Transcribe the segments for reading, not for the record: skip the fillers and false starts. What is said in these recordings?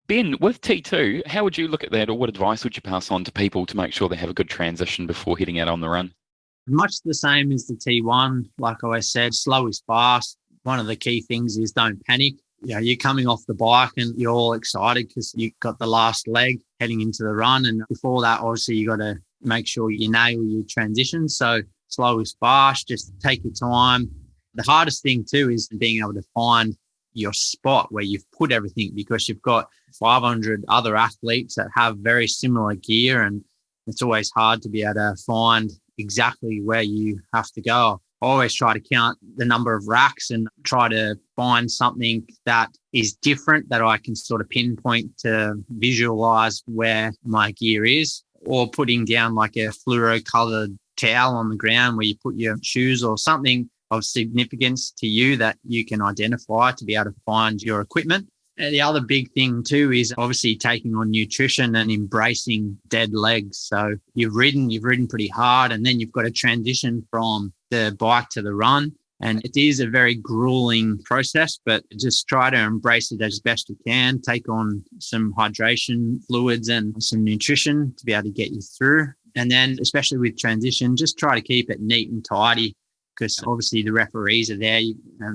Ben, with T2, how would you look at that, or what advice would you pass on to people to make sure they have a good transition before heading out on the run? Much the same as the T1. Like I said, slow is fast. One of the key things is don't panic. You're coming off the bike and you're all excited because you got the last leg heading into the run. And before that, obviously, you got to make sure you nail your transition. So slow is fast. Just take your time. The hardest thing too is being able to find your spot where you've put everything, because you've got 500 other athletes that have very similar gear, and it's always hard to be able to find exactly where you have to go. I always try to count the number of racks and try to find something that is different that I can sort of pinpoint to visualize where my gear is, or putting down like a fluoro colored towel on the ground where you put your shoes, or something of significance to you that you can identify to be able to find your equipment. And the other big thing too is obviously taking on nutrition and embracing dead legs. So you've ridden pretty hard, and then you've got to transition from the bike to the run. And it is a very grueling process, but just try to embrace it as best you can. Take on some hydration fluids and some nutrition to be able to get you through. And then especially with transition, just try to keep it neat and tidy, because obviously the referees are there,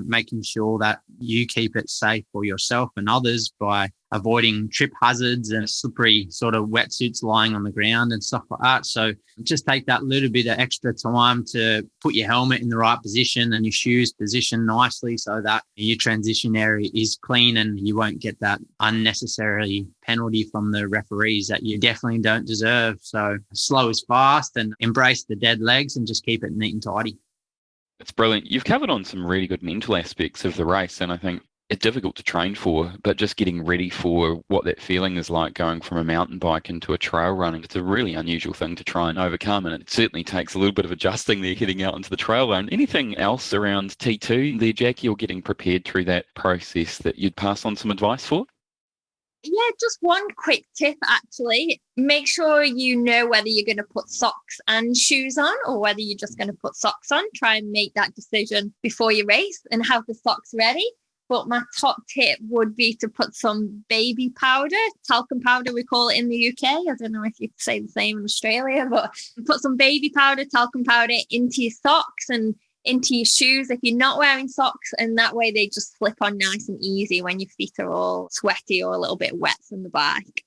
making sure that you keep it safe for yourself and others by avoiding trip hazards and slippery sort of wetsuits lying on the ground and stuff like that. So just take that little bit of extra time to put your helmet in the right position and your shoes positioned nicely so that your transition area is clean and you won't get that unnecessary penalty from the referees that you definitely don't deserve. So slow is fast, and embrace the dead legs and just keep it neat and tidy. It's brilliant. You've covered on some really good mental aspects of the race, and I think it's difficult to train for, but just getting ready for what that feeling is like going from a mountain bike into a trail running. It's a really unusual thing to try and overcome, and it certainly takes a little bit of adjusting there heading out into the trail run. Anything else around T2 there, Jackie, or getting prepared through that process that you'd pass on some advice for? Yeah, just one quick tip actually. Make sure you know whether you're going to put socks and shoes on or whether you're just going to put socks on. Try and make that decision before you race and have the socks ready. But my top tip would be to put some baby powder, talcum powder, we call it in the UK. I don't know if you say the same in Australia, but put some baby powder, talcum powder into your socks and into your shoes if you're not wearing socks, and that way they just slip on nice and easy when your feet are all sweaty or a little bit wet from the bike.